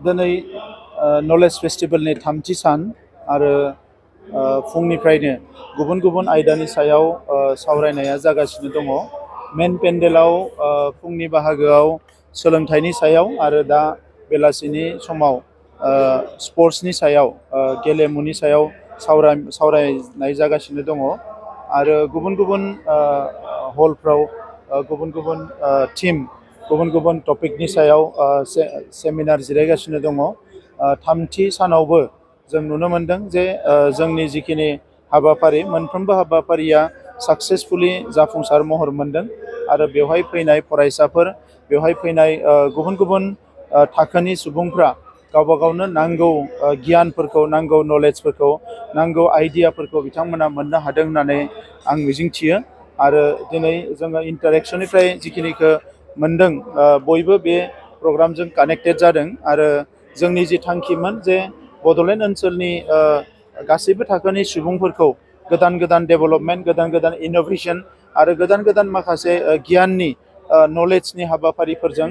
दिनै नलेज फेस्टिभेलनि थामथि सान आरो फुंनिफ्रायनो गुबुन गुबुन आयदानि सायाव सावरायनाया जागासिनो दङ। मेन पेन्डेलाव फुंनि बाहागोआव सोलोंथाइनि सायाव आरो दा बेलासिनि समाव स्पर्ट्सनि सायाव गेलेमुनि सायाव सावरायनाय जागासिनो दङ आरो गुबुन गुबुन हलफ्राव गुबुन गुबुन टीम गुबुन गुबुन टपिकनि सायाव सेमिनार जिरायगासिनो दङ। थामथि सानावबो जों नुनो मोनदों जे जोंनि जिखिनि हाबाफारि मोनफ्रोमबो हाबाफारिया साक्सेसफुली जाफुंसार महर मोनदों आरो बेवहाय फैनाय फरायसाफोर बेवहाय फैनाय गुबुन गुबुन थाखोनि सुबुंफ्रा गावबा गावनो नांगौ गियानफोरखौ नांगौ नलेजफोरखौ नांगौ आइडियाफोरखौ बिथांमोना मोननो हादों होननानै आं मिजिंथियो आरो दिनै जोङो इन्टारेक्सननिफ्राय जिखिनिखौ मोनदों बयबो बे प्रग्रामजों कानेक्टेड जादों आरो जोंनि जि थांखिमोन जे बड'लेण्ड ओनसोलनि गासैबो थाखोनि सुबुंफोरखौ गोदान गोदान डेभेलपमेन्ट गोदान गोदान इनोभेशन आरो गोदान गोदान माखासे गियाननि नलेजनि हाबाफारिफोरजों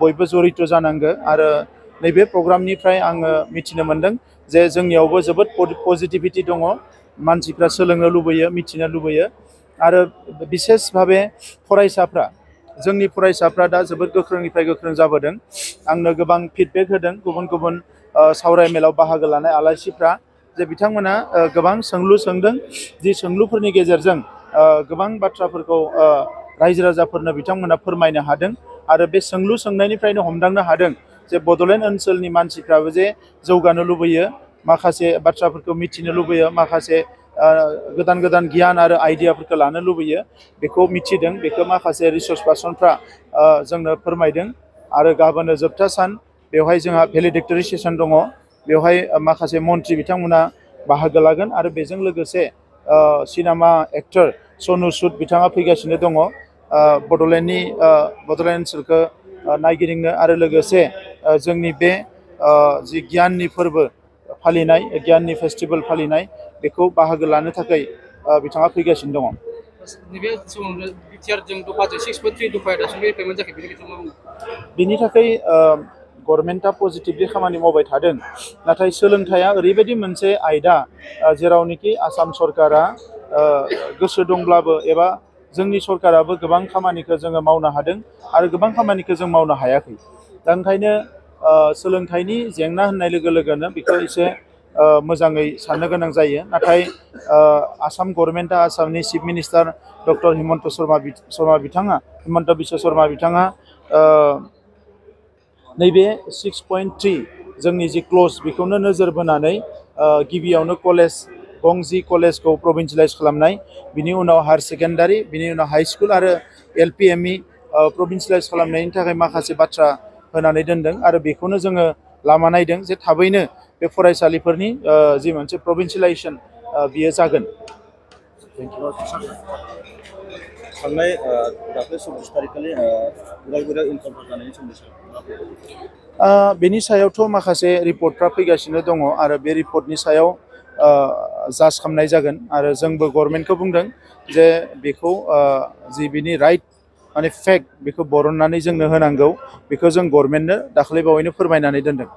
बयबो जड़ित जानांगौ आरो नैबे प्रग्रामनिफ्राय आङो मिथिनो मोनदों जे जोंनियावबो जोबोद पजिटिभिटि दङ। मानसिफ्रा सोलोंनो लुबैयो मिथिनो लुबैयो आरो बिसेस भाबे फरायसाफ्रा जोंनि फरायसाफ्रा दा जोबोद गोख्रोंनिफ्राय गोख्रों जाबोदों। आंनो गोबां फिडबेक होदों गुबुन गुबुन सावरायमेलाव बाहागो लानाय आलासिफ्रा जे बिथांमोना गोबां सोंलु सोंदों जि सोंलुफोरनि गेजेरजों गोबां बाथ्राफोरखौ रायजो राजाफोरनो बिथांमोना फोरमायनो हादों आरो बे सोंलु सोंनायनिफ्रायनो हमदांनो हादों जे बड'लेण्ड ओनसोलनि मानसिफ्राबो जे जौगानो लुबैयो माखासे बाथ्राफोरखौ मिथिनो लुबैयो माखासे गोदान गोदान गियान आरो आइडियाफोरखौ लानो लुबैयो बेखौ मिथिदों बेखौ माखासे रिसर्स पार्सनफ्रा जोंनो फोरमायदों आरो गाबोनो जोबथा सान बेवहाय जोंहा भेलिडेक्टरि सेसन दङ। बेवहाय माखासे मन्थ्रि बिथांमोना बाहागो लागोन आरो बेजों लोगोसे सिनेमा एक्टर सनु सुद बिथाङा फैगासिनो दङ बड'लेण्ड ओनसोलखौ नायगिदिंनो आरो लोगोसे जोंनि बे जि गियाननि फोरबो फालिनाय गियाननि फेस्टिभेल फालिनाय बेखौ बाहागो लानो थाखाय बिथाङा फैगासिनो दङ। बिनि थाखाय गभर्नमेन्टआ पजिटिभलि खामानि मावबाय थादों नाथाय सोलोंथाइया ओरैबायदि मोनसे आयदा जेरावनोखि आसाम सरकारा गोसो दंब्लाबो एबा जोंनि सरकाराबो गोबां खामानिखौ जोङो मावनो हादों आरो गोबां खामानिखौ जों मावनो हायाखै। दा ओंखायनो सोलोंथाइनि जेंना होननाय लोगो लोगोनो बेखौ एसे मोजाङै साननो गोनां जायो। नाथाय आसाम गभर्नमेन्टआ आसामनि chief minister doctor Himanta Biswa Sharma बिथाङा नैबे 6.3 जोंनि जि क्ल'ज बेखौनो नोजोर बोनानै गिबियावनो गंजि कलेजखौ प्रभिन्सियेलाइज खालामनाय बिनि उनाव हायार सेकेन्डारि बिनि उनाव हाइ स्कुल आरो LP ME प्रभिन्सियेलाइज खालामनायनि थाखाय माखासे बाथ्रा होनानै दोनदों आरो बेखौनो जोङो लामा नायदों जे थाबैनो बे फरायसालिफोरनि जि मोनसे प्रभिन्सियेलाइजेसन बियो जागोन। थांनाय दाख्लै 26 तारिखखालि उदालगुरियाव इनकाउन्टार जानायनि सोमोन्दै बेनि सायावथ' माखासे रिपर्टफ्रा फैगासिनो दङ आरो बे रिपर्टनि सायाव जाज खालामनाय जागोन आरो जोंबो गभर्नमेन्टखौ बुंदों जे बेखौ जि बिनि राइट माने फेक्ट बेखौ बरननानै जोंनो होनांगौ बेखौ जों गभर्नमेन्टनो दाख्लै बावैनो फोरमायनानै दोनदों।